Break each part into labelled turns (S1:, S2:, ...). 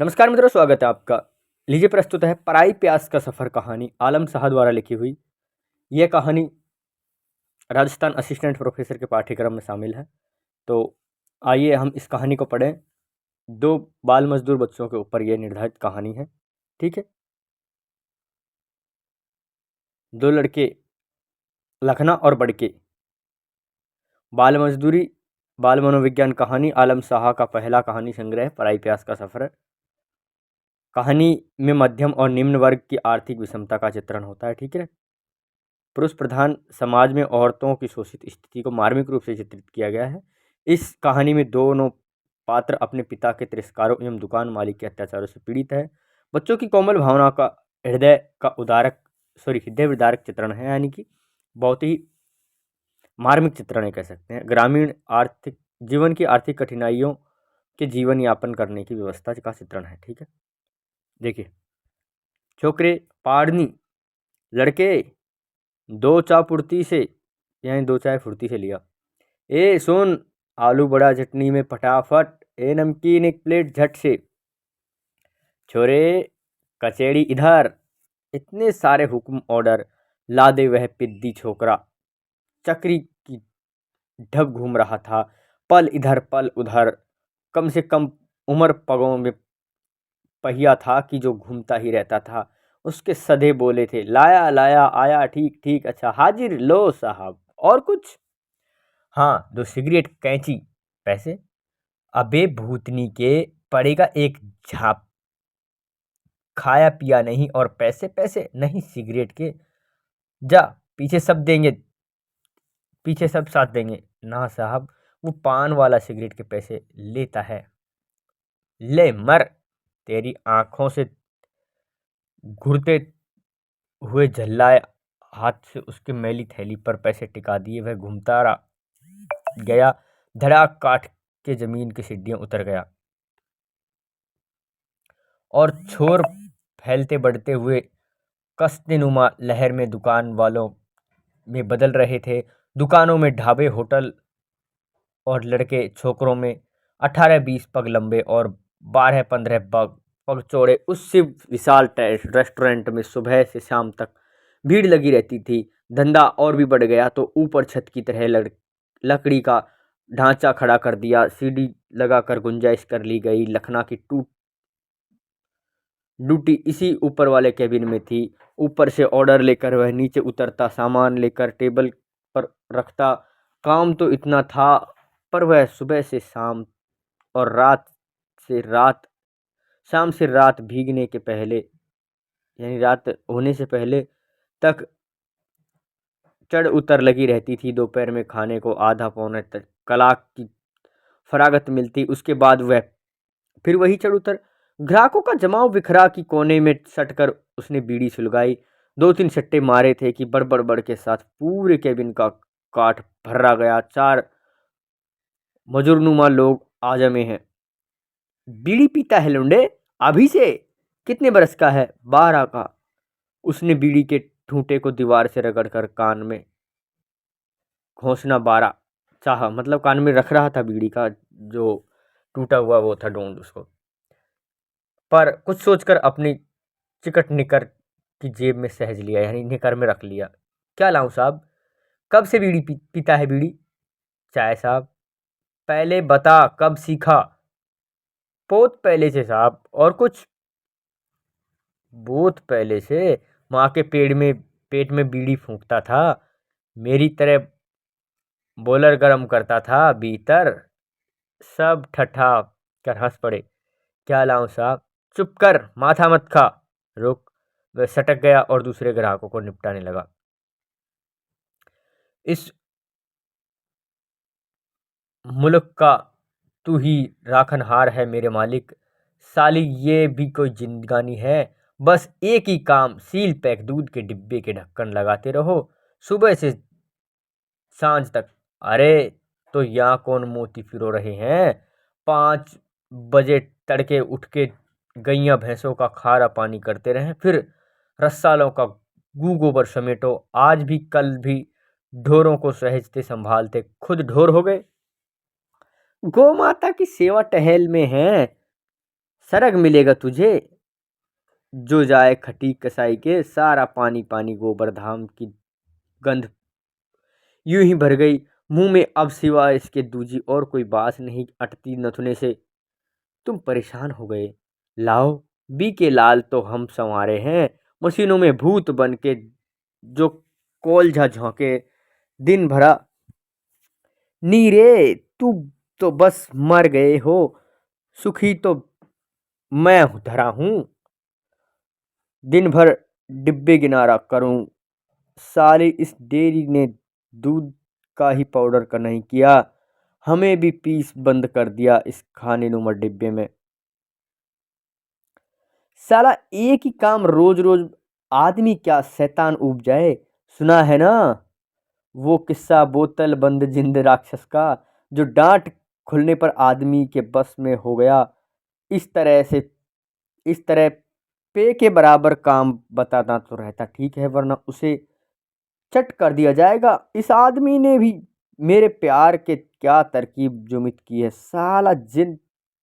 S1: नमस्कार मित्रों, स्वागत है आपका। लीजिए प्रस्तुत है पराई प्यास का सफ़र कहानी आलम शाह द्वारा लिखी हुई। यह कहानी राजस्थान असिस्टेंट प्रोफेसर के पाठ्यक्रम में शामिल है। तो आइए हम इस कहानी को पढ़ें। दो बाल मजदूर बच्चों के ऊपर यह निर्धारित कहानी है। ठीक है। दो लड़के, लखना और बड़के। बाल मजदूरी बाल मनोविज्ञान कहानी आलम शाह का पहला कहानी संग्रह पराई प्यास का सफ़र। कहानी में मध्यम और निम्न वर्ग की आर्थिक विषमता का चित्रण होता है। ठीक है। पुरुष प्रधान समाज में औरतों की शोषित स्थिति को मार्मिक रूप से चित्रित किया गया है। इस कहानी में दोनों पात्र अपने पिता के तिरस्कारों एवं दुकान मालिक के अत्याचारों से पीड़ित है। बच्चों की कोमल भावना का हृदय विदारक चित्रण है, यानी कि बहुत ही मार्मिक चित्रण कह सकते हैं। ग्रामीण आर्थिक जीवन की आर्थिक कठिनाइयों के जीवन यापन करने की व्यवस्था का चित्रण है। ठीक है। देखिए, छोकरे पाड़नी लड़के दो चा फुर्ती से, यानी दो चाय फुर्ती से लिया। ए सुन, आलू बड़ा चटनी में फटाफट, ए नमकीन एक प्लेट झट से। छोरे कचेड़ी इधर। इतने सारे हुक्म ऑर्डर लादे वह पिद्दी छोकरा चक्री की ढब घूम रहा था, पल इधर पल उधर। कम से कम उम्र पगों में पहिया था कि जो घूमता ही रहता था। उसके सधे बोले थे, लाया लाया आया, ठीक ठीक, अच्छा हाजिर लो साहब। और कुछ? हाँ, दो सिगरेट, कैंची, पैसे। अबे भूतनी के, पड़ेगा एक झाप। खाया पिया नहीं और पैसे पैसे नहीं सिगरेट के। जा, पीछे सब देंगे, पीछे सब साथ देंगे। ना साहब, वो पान वाला सिगरेट के पैसे लेता है। ले मर। तेरी आंखों से घुरते हुए झल्लाए हाथ से उसके मैली थैली पर पैसे टिका दिए। वह घूमता गया, धड़ाक काट के जमीन की सीढ़ियां उतर गया और छोर फैलते बढ़ते हुए कस्तेनुमा लहर में दुकान वालों में बदल रहे थे। दुकानों में, ढाबे, होटल और लड़के छोकरों में 18-20 पग लंबे और 12-15 पग पग चौड़े उस विशाल रेस्टोरेंट में सुबह से शाम तक भीड़ लगी रहती थी। धंधा और भी बढ़ गया तो ऊपर छत की तरह लकड़ी का ढांचा खड़ा कर दिया। सीढ़ी लगाकर गुंजाइश कर ली गई। लखना की ड्यूटी इसी ऊपर वाले कैबिन में थी। ऊपर से ऑर्डर लेकर वह नीचे उतरता, सामान लेकर टेबल पर रखता। काम तो इतना था, पर वह सुबह से शाम और शाम से रात भीगने के पहले, यानी रात होने से पहले तक चढ़ उतर लगी रहती थी। दोपहर में खाने को आधा पौने तक कलाक की फरागत मिलती। उसके बाद वह फिर वही चढ़ उतर। ग्राहकों का जमाव बिखरा कि कोने में सटकर उसने बीड़ी सुलगाई। 2-3 सट्टे मारे थे कि बड़ के साथ पूरे केबिन का काठ भर्रा गया। 4 मजूरनुमा लोग आ जमे हैं। बीड़ी पीता है लुंडे? अभी से? कितने बरस का है? 12 का। उसने बीड़ी के ठूंठे को दीवार से रगड़कर कान में घोंसना 12 चाहा, मतलब कान में रख रहा था बीड़ी का जो टूटा हुआ वो था डोंड उसको। पर कुछ सोचकर अपनी चिकट निकर की जेब में सहज लिया, यानी निकर में रख लिया। क्या लाऊं साहब? कब से बीड़ी पीता है बीड़ी? चाय साहब। पहले बता, कब सीखा? बहुत पहले से साहब। और कुछ? बहुत पहले से। माँ के पेट में बीड़ी फूंकता था, मेरी तरह बोलर गरम करता था भीतर। सब ठट्ठा कर हंस पड़े। क्या लाऊं साहब? चुप कर, माथा मत खा। रुक। वह सटक गया और दूसरे ग्राहकों को निपटाने लगा। इस मुल्क का तू ही राखनहार है मेरे मालिक। साली ये भी कोई जिंदगानी है? बस एक ही काम, सील पैक दूध के डिब्बे के ढक्कन लगाते रहो सुबह से सांझ तक। अरे तो यहाँ कौन मोती फिरो रहे हैं? 5 बजे तड़के उठ के गैया भैंसों का खारा पानी करते रहें, फिर रसालों का गू गोबर समेटो। आज भी कल भी ढोरों को सहेजते संभालते खुद ढोर हो गए। गौ माता की सेवा टहल में है, सरग मिलेगा तुझे जो जाए खटी कसाई के, सारा पानी पानी गोबर धाम की गंध यूं ही भर गई मुंह में। अब सिवा इसके दूजी और कोई बात नहीं अटती नथुने से। तुम परेशान हो गए, लाओ बी के लाल तो हम संवारे हैं, मशीनों में भूत बन के जो कोलझा झोंके दिन भरा। नीरे तू तो बस मर गए हो, सुखी तो मैं धरा हूं। दिन भर डिब्बे गिनारा करूं, साली इस डेयरी ने दूध का ही पाउडर का नहीं किया, हमें भी पीस बंद कर दिया इस खाने नुमा डिब्बे में। साला एक ही काम रोज रोज, आदमी क्या शैतान उब जाए। सुना है ना वो किस्सा बोतल बंद जिंद राक्षस का, जो डांट खुलने पर आदमी के बस में हो गया। इस तरह पे के बराबर काम बताना तो रहता ठीक है, वरना उसे चट कर दिया जाएगा। इस आदमी ने भी मेरे प्यार के क्या तरकीब जुमित की है। साला जिन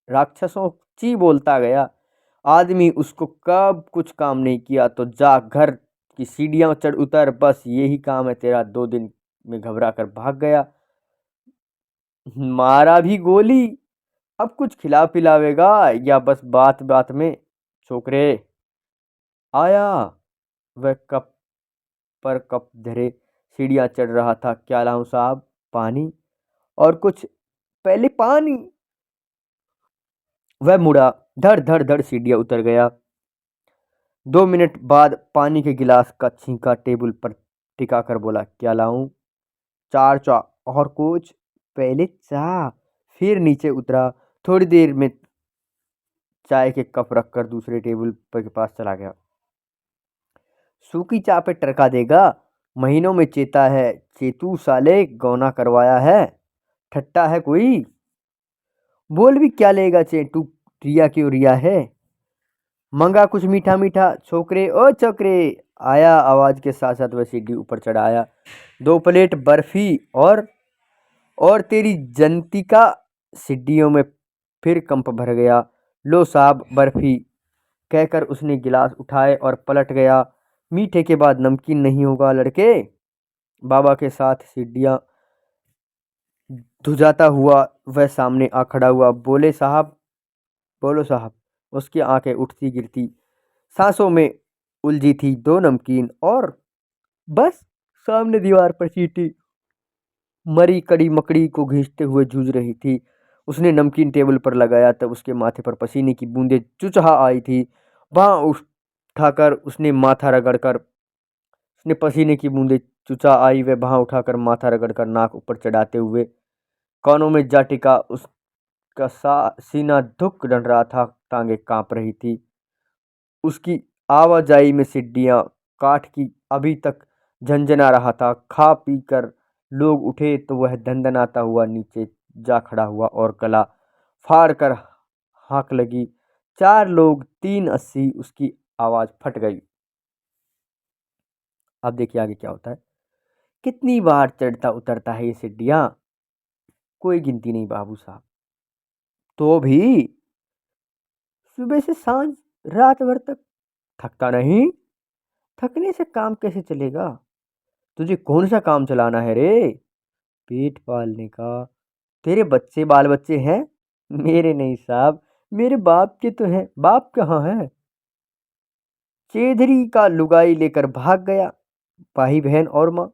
S1: राक्षसों ची बोलता गया। आदमी उसको कब कुछ काम नहीं किया तो जा घर की सीढ़ियां चढ़ उतर, बस यही काम है तेरा। 2 दिन में घबरा कर भाग गया, मारा भी गोली। अब कुछ खिला पिलावेगा या बस बात बात में। छोकरे आया, वह कप पर कप धरे सीढ़ियां चढ़ रहा था। क्या लाऊं साहब? पानी और कुछ, पहले पानी। वह मुड़ा, धड़ धड़ धड़ सीढ़ियां उतर गया। 2 मिनट बाद पानी के गिलास का छींका टेबल पर टिका कर बोला, क्या लाऊं? 4 चा और कुछ? पहले चा। फिर नीचे उतरा, थोड़ी देर में चाय के कप रखकर दूसरे टेबल पर के पास चला गया। सूखी चा पे टरका देगा, महीनों में चेता है। चेतू साले गौना करवाया है, ठट्टा है कोई? बोल भी क्या लेगा चेटू, रिया क्यों रिया है? मंगा कुछ मीठा मीठा। छोकरे ओ छोकरे आया, आवाज के साथ साथ वह सीढ़ी ऊपर चढ़ाया। 2 प्लेट बर्फी और तेरी जनती का। सीढ़ियों में फिर कंप भर गया। लो साहब बर्फी, कहकर उसने गिलास उठाए और पलट गया। मीठे के बाद नमकीन नहीं होगा लड़के। बाबा के साथ सीढ़ियां धुजाता हुआ वह सामने आ खड़ा हुआ। बोले साहब, बोलो साहब। उसकी आंखें उठती गिरती, सांसों में उलझी थी। 2 नमकीन और बस। सामने दीवार पर चींटी मरी कड़ी मकड़ी को घींचते हुए जूझ रही थी। उसने नमकीन टेबल पर लगाया तब उसके माथे पर पसीने की बूंदें चुचहा आई थी। वहां उठाकर उसने माथा रगड़कर उसने पसीने की बूंदें चुचा आई। वह वहां उठाकर माथा रगड़कर नाक ऊपर चढ़ाते हुए कानों में जा टिका। उसका सीना धुक डर रहा था, टांगे कांप रही थी। उसकी आवाजाई में सीढ़ियां काठ की अभी तक झंझना रहा था। खा पी कर लोग उठे तो वह धनधनाता हुआ नीचे जा खड़ा हुआ और गला फाड़ कर हाँक लगी, 4 लोग 380। उसकी आवाज फट गई। अब देखिए आगे क्या होता है। कितनी बार चढ़ता उतरता है ये सीढ़ियां? कोई गिनती नहीं बाबू साहब। तो भी सुबह से सांझ रात भर तक थकता नहीं? थकने से काम कैसे चलेगा? तुझे कौन सा काम चलाना है रे? पेट पालने का। तेरे बच्चे बाल बच्चे हैं? मेरे नहीं साहब, मेरे बाप के तो हैं। बाप कहाँ है? चेधरी का लुगाई लेकर भाग गया। भाई बहन और माँ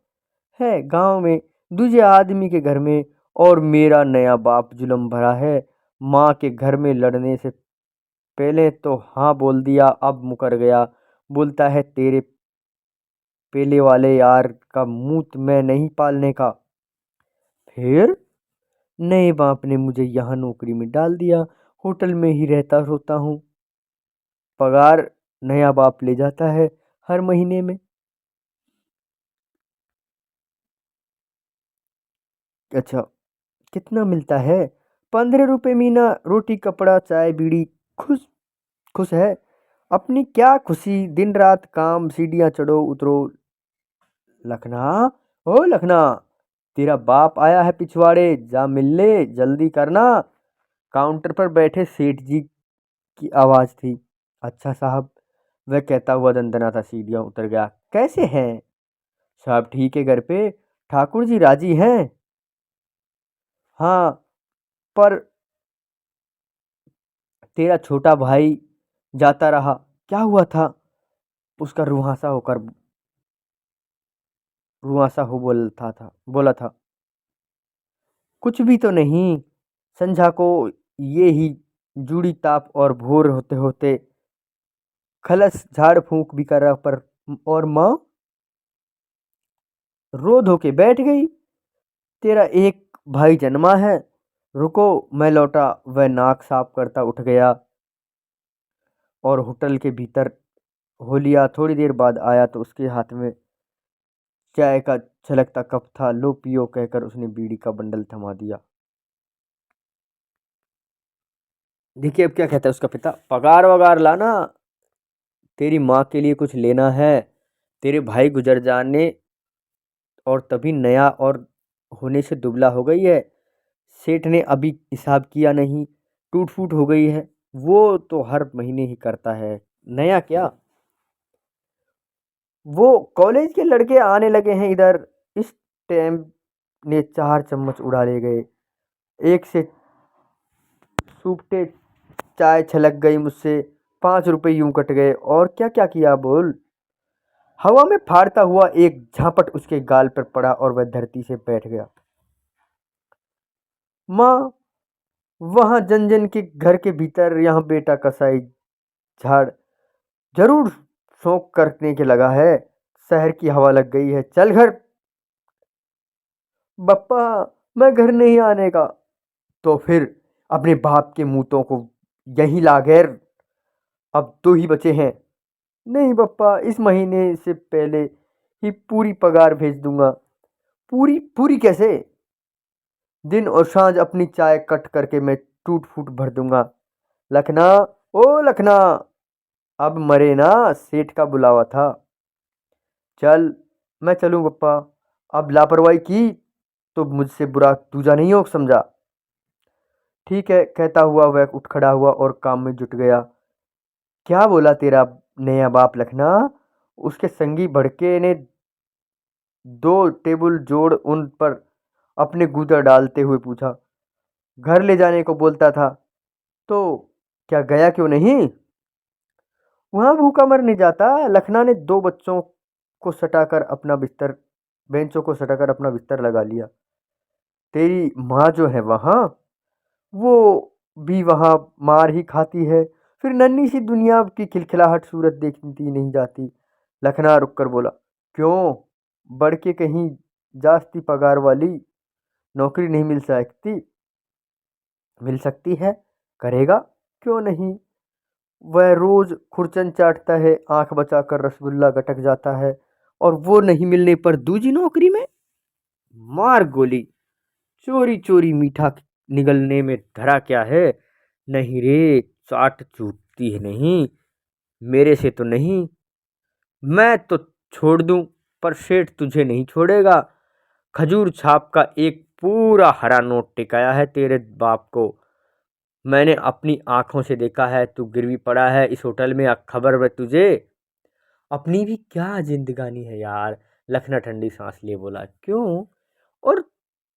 S1: है गांव में, दूजे आदमी के घर में। और मेरा नया बाप जुलम भरा है। माँ के घर में लड़ने से पहले तो हाँ बोल दिया, अब मुकर गया। बोलता है तेरे पेले वाले यार का मुंह मैं नहीं पालने का। फिर नए बाप ने मुझे यहाँ नौकरी में डाल दिया। होटल में ही रहता सोता हूँ। पगार नया बाप ले जाता है हर महीने में। अच्छा, कितना मिलता है? 15 रुपए महीना, रोटी कपड़ा चाय बीड़ी। खुश खुश है। अपनी क्या खुशी, दिन रात काम, सीढ़ियां चढ़ो उतरो। लखना, ओ लखना, तेरा बाप आया है पिछवाड़े, जा मिल ले, जल्दी करना। काउंटर पर बैठे सेठ जी की आवाज़ थी। अच्छा साहब, वह कहता हुआ दंदनाता सीढ़ियाँ उतर गया। कैसे हैं? सब ठीक है घर पे? ठाकुर जी राजी हैं? हाँ, पर तेरा छोटा भाई जाता रहा, क्या हुआ था? उसका रुआंसा हो बोला था। कुछ भी तो नहीं। संझा को ये ही जूड़ी ताप और भोर होते होते खलस झाड़ फूंक भी करा पर और माँ रो धो के बैठ गई। तेरा एक भाई जन्मा है। रुको, मैं लौटा। वह नाक साफ करता उठ गया और होटल के भीतर हो लिया। थोड़ी देर बाद आया तो उसके हाथ में चाय का छलकता कप था। लो पियो कहकर उसने बीड़ी का बंडल थमा दिया। देखिए अब क्या कहता है उसका पिता। पगार वगार लाना, तेरी माँ के लिए कुछ लेना है। तेरे भाई गुजर जाने और तभी नया और होने से दुबला हो गई है। सेठ ने अभी हिसाब किया नहीं, टूट फूट हो गई है। वो तो हर महीने ही करता है। नया क्या, वो कॉलेज के लड़के आने लगे हैं इधर। इस टाइम ने 4 चम्मच उड़ा ले गए। एक से सूपटे चाय छलक गई मुझसे। 5 रुपए यूं कट गए। और क्या क्या किया बोल? हवा में फाड़ता हुआ एक झापट उसके गाल पर पड़ा और वह धरती से बैठ गया। माँ वहां जन जन के घर के भीतर, यहाँ बेटा कसाई झाड़ जरूर शौक करने के लगा है। शहर की हवा लग गई है, चल घर। बप्पा, मैं घर नहीं आने का। तो फिर अपने बाप के मूतों को यहीं ला गैर। अब 2 ही बचे हैं। नहीं बप्पा, इस महीने से पहले ही पूरी पगार भेज दूंगा। पूरी पूरी कैसे? दिन और सांझ अपनी चाय कट करके मैं टूट फूट भर दूंगा। लखना, ओ लखना, अब मरे ना, सेठ का बुलावा था। चल, मैं चलूं पप्पा। अब लापरवाही की तो मुझसे बुरा दूजा नहीं हो समझा। ठीक है कहता हुआ वह उठ खड़ा हुआ और काम में जुट गया। क्या बोला तेरा नया बाप लखना? उसके संगी भड़के ने 2 टेबल जोड़ उन पर अपने गूदर डालते हुए पूछा। घर ले जाने को बोलता था तो क्या गया क्यों नहीं? वहां भूखा मर नहीं जाता। लखना ने 2 बच्चों को सटाकर अपना बिस्तर बेंचों को सटाकर अपना बिस्तर लगा लिया। तेरी माँ जो है वहां, वो भी वहां मार ही खाती है। फिर नन्ही सी दुनिया की खिलखिलाहट सूरत देखती नहीं जाती। लखना रुक कर बोला। क्यों? बढ़ के कहीं जास्ती पगार वाली नौकरी नहीं मिल सकती है? करेगा क्यों नहीं? वह रोज खुरचन चाटता है, आंख बचाकर रसगुल्ला गटक जाता है। और वो नहीं मिलने पर दूजी नौकरी में मार गोली। चोरी चोरी मीठा निगलने में धरा क्या है? नहीं रे, चाट छूटती है नहीं, मेरे से तो नहीं। मैं तो छोड़ दूं, पर सेठ तुझे नहीं छोड़ेगा। खजूर छाप का एक पूरा हरा नोट टिकाया है तेरे बाप को। मैंने अपनी आंखों से देखा है, तू गिरवी पड़ा है इस होटल में। खबर है तुझे? अपनी भी क्या जिंदगानी है यार। लखना ठंडी सांस लिए बोला। क्यों? और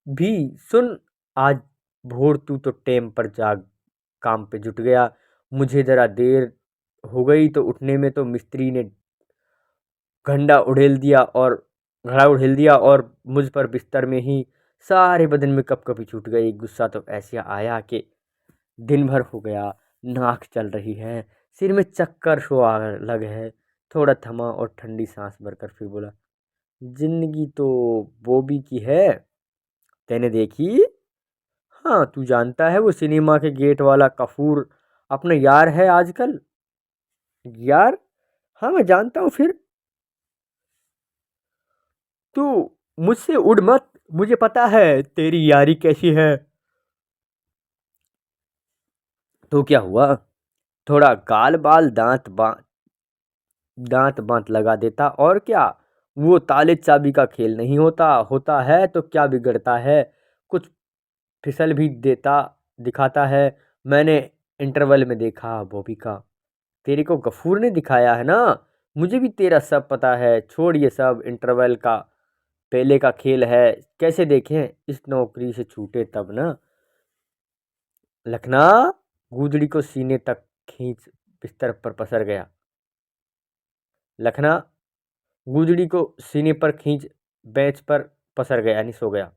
S1: भी सुन, आज भोर तू तो टेम पर जाग काम पे जुट गया। मुझे जरा देर हो गई तो उठने में तो मिस्त्री ने घंटा उड़ेल दिया और मुझ पर बिस्तर में ही सारे बदन में कपकपी छूट गई। गुस्सा तो ऐसे आया कि दिन भर हो गया। नाक चल रही है, सिर में चक्कर सो आ लग है। थोड़ा थमा और ठंडी सांस भरकर फिर बोला। जिंदगी तो बॉबी की है, तैने देखी? हाँ, तू जानता है वो सिनेमा के गेट वाला कपूर अपना यार है आजकल। यार? हाँ मैं जानता हूँ। फिर तू मुझसे उड़ मत, मुझे पता है तेरी यारी कैसी है। तो क्या हुआ? थोड़ा गाल बाल दांत बांत लगा देता और क्या। वो ताले चाबी का खेल नहीं होता। होता है तो क्या बिगड़ता है? कुछ फिसल भी देता दिखाता है। मैंने इंटरवल में देखा बॉबी का, तेरे को गफूर ने दिखाया है ना, मुझे भी तेरा सब पता है, छोड़ ये सब, इंटरवल का पहले का खेल है, कैसे देखें इस नौकरी से छूटे तब ना। लखना गूदड़ी को सीने तक खींच बिस्तर पर पसर गया। लखना गूदड़ी को सीने पर खींच बेंच पर पसर गया, यानी सो गया।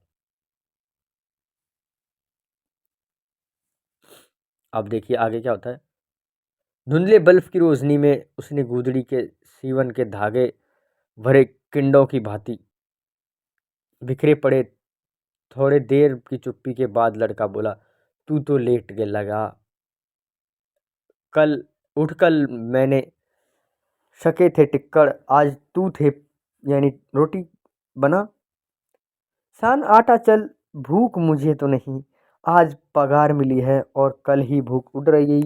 S1: अब देखिए आगे क्या होता है। धुंधले बल्ब की रोशनी में उसने गूदड़ी के सीवन के धागे भरे किंडों की भांति बिखरे पड़े। थोड़े देर की चुप्पी के बाद लड़का बोला, तू तो लेट के लगा, कल उठकर मैंने सके थे टिक्कड़, आज तू थे, यानी रोटी बना। सान आटा चल, भूख मुझे तो नहीं, आज पगार मिली है और कल ही भूख उड़ रही।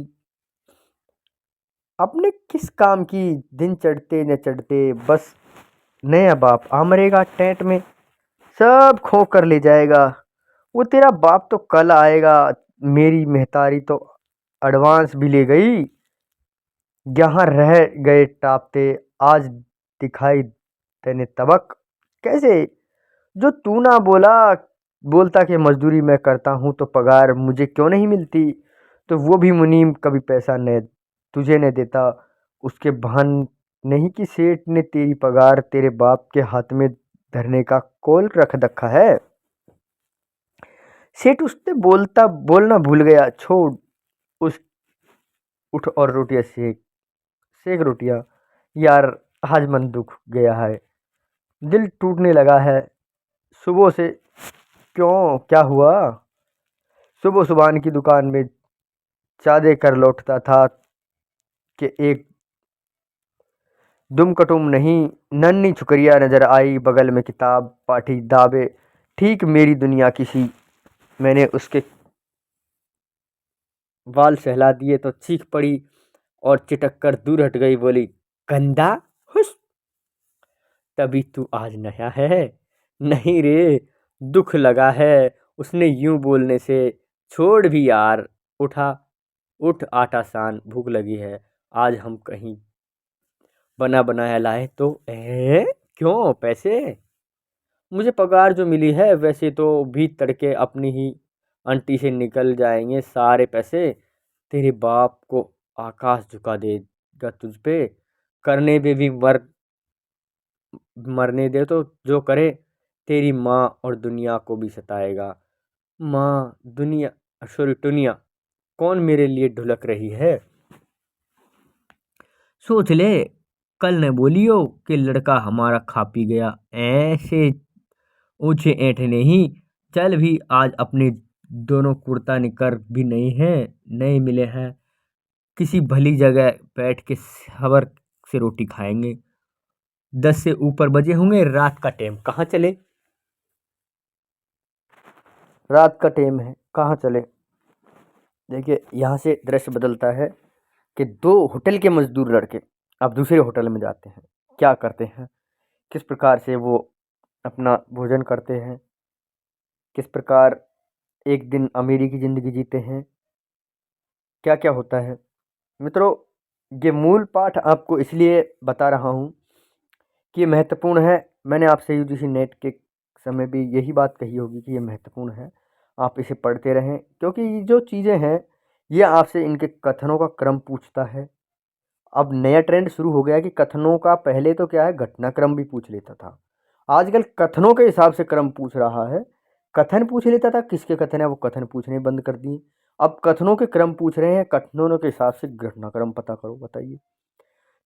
S1: अपने किस काम की, दिन चढ़ते न चढ़ते बस नया बाप आ मरेगा टेंट में, सब खो कर ले जाएगा। वो तेरा बाप तो कल आएगा, मेरी मेहतारी तो एडवांस भी ले गई। यहाँ रह गए टापते, आज दिखाई तेने तबक कैसे। जो तू ना बोलता कि मजदूरी मैं करता हूँ तो पगार मुझे क्यों नहीं मिलती, तो वो भी मुनीम कभी पैसा न तुझे न देता। उसके भान नहीं कि सेठ ने तेरी पगार तेरे बाप के हाथ में धरने का कौल रख रखा है। सेठ उससे बोलना भूल गया, छोड़ उस, उठ और रोटियां सेक, सेक रोटियां। यार आज मन दुख गया है, दिल टूटने लगा है। सुबह से क्यों, क्या हुआ। सुबह सुबहान की दुकान में चाय देकर लौटता था कि एक दुम कटुम नहीं नन्ही छुकरिया नजर आई, बगल में किताब पाठी दाबे, ठीक मेरी दुनिया किसी। मैंने उसके बाल सहला दिए तो चीख पड़ी और चिटक कर दूर हट गई, बोली, गंदा हुस, तभी तू आज नया है। नहीं रे, दुख लगा है उसने यूं बोलने से। छोड़ भी यार, उठा उठ आटा सान, भूख लगी है, आज हम कहीं बना बनाया लाए तो। क्यों, पैसे मुझे पगार जो मिली है वैसे तो भी तड़के अपनी ही आंटी से निकल जाएंगे सारे पैसे। तेरे बाप को आकाश झुका देगा तुझ पे, करने पे भी मरने दे तो जो करे। तेरी माँ और दुनिया को भी सताएगा। माँ, दुनिया, सॉरी टुनिया कौन मेरे लिए ढुलक रही है। सोच ले, कल न बोलियो कि लड़का हमारा खा पी गया, ऐसे ऊंचे ऐंठ नहीं। चल भी आज अपने दोनों कुर्ता निकर भी नहीं है, नहीं मिले हैं, किसी भली जगह बैठ के सबर से रोटी खाएंगे। 10 से ऊपर बजे होंगे, रात का टाइम, कहाँ चले। रात का टाइम है, कहाँ चले। देखिए यहाँ से दृश्य बदलता है कि दो होटल के मजदूर लड़के अब दूसरे होटल में जाते हैं, क्या करते हैं, किस प्रकार से वो अपना भोजन करते हैं, किस प्रकार एक दिन अमीरी की ज़िंदगी जीते हैं, क्या क्या होता है। मित्रों, ये मूल पाठ आपको इसलिए बता रहा हूँ कि ये महत्वपूर्ण है। मैंने आपसे यूजीसी नेट के समय भी यही बात कही होगी कि ये महत्वपूर्ण है, आप इसे पढ़ते रहें, क्योंकि ये जो चीज़ें हैं ये आपसे इनके कथनों का क्रम पूछता है। अब नया ट्रेंड शुरू हो गया कि कथनों का, पहले तो क्या है घटनाक्रम भी पूछ लेता था, आजकल कथनों के हिसाब से क्रम पूछ रहा है। कथन पूछ लेता था, किसके कथन है वो कथन पूछने बंद कर दिए, अब कथनों के क्रम पूछ रहे हैं, कथनों के हिसाब से घटनाक्रम पता करो, बताइए।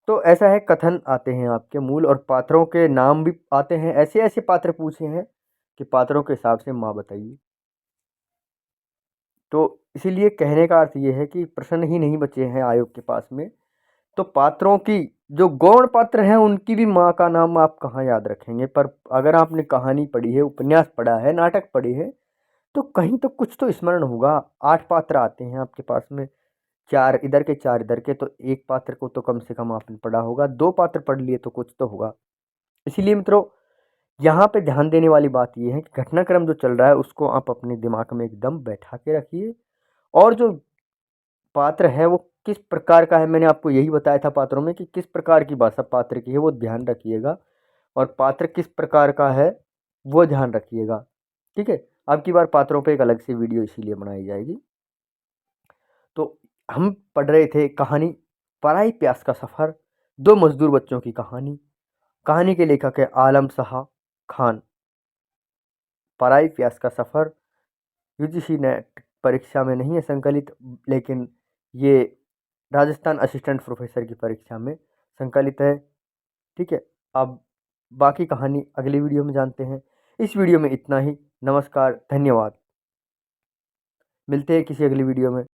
S1: तो ऐसा है, कथन आते हैं आपके मूल, और पात्रों के नाम भी आते हैं, ऐसे ऐसे पात्र पूछे हैं कि पात्रों के हिसाब से माँ बताइए। तो इसीलिए कहने का अर्थ ये है कि प्रश्न ही नहीं बचे हैं आयोग के पास में, तो पात्रों की, जो गौण पात्र हैं उनकी भी माँ का नाम आप कहाँ याद रखेंगे। पर अगर आपने कहानी पढ़ी है, उपन्यास पढ़ा है, नाटक पढ़े हैं, तो कहीं तो कुछ तो स्मरण होगा। 8 पात्र आते हैं आपके पास में, 4 इधर के 4 इधर के, तो एक पात्र को तो कम से कम आपने पढ़ा होगा, 2 पात्र पढ़ लिए तो कुछ तो होगा। इसीलिए मित्रों, यहाँ पे ध्यान देने वाली बात यह है कि घटनाक्रम जो चल रहा है उसको आप अपने दिमाग में एकदम बैठा के रखिए, और जो पात्र है वो किस प्रकार का है, मैंने आपको यही बताया था पात्रों में कि किस प्रकार की भाषा पात्र की है वो ध्यान रखिएगा, और पात्र किस प्रकार का है वो ध्यान रखिएगा। ठीक है, अब की बार पात्रों पे एक अलग से वीडियो इसीलिए बनाई जाएगी। तो हम पढ़ रहे थे कहानी पराई प्यास का सफ़र, दो मजदूर बच्चों की कहानी। कहानी के लेखक है आलम शाह खान। पराई प्यास का सफ़र यूजीसी नेट परीक्षा में नहीं है संकलित, लेकिन ये राजस्थान असिस्टेंट प्रोफेसर की परीक्षा में संकलित है। ठीक है, अब बाकी कहानी अगली वीडियो में जानते हैं। इस वीडियो में इतना ही। नमस्कार, धन्यवाद। मिलते हैं किसी अगली वीडियो में।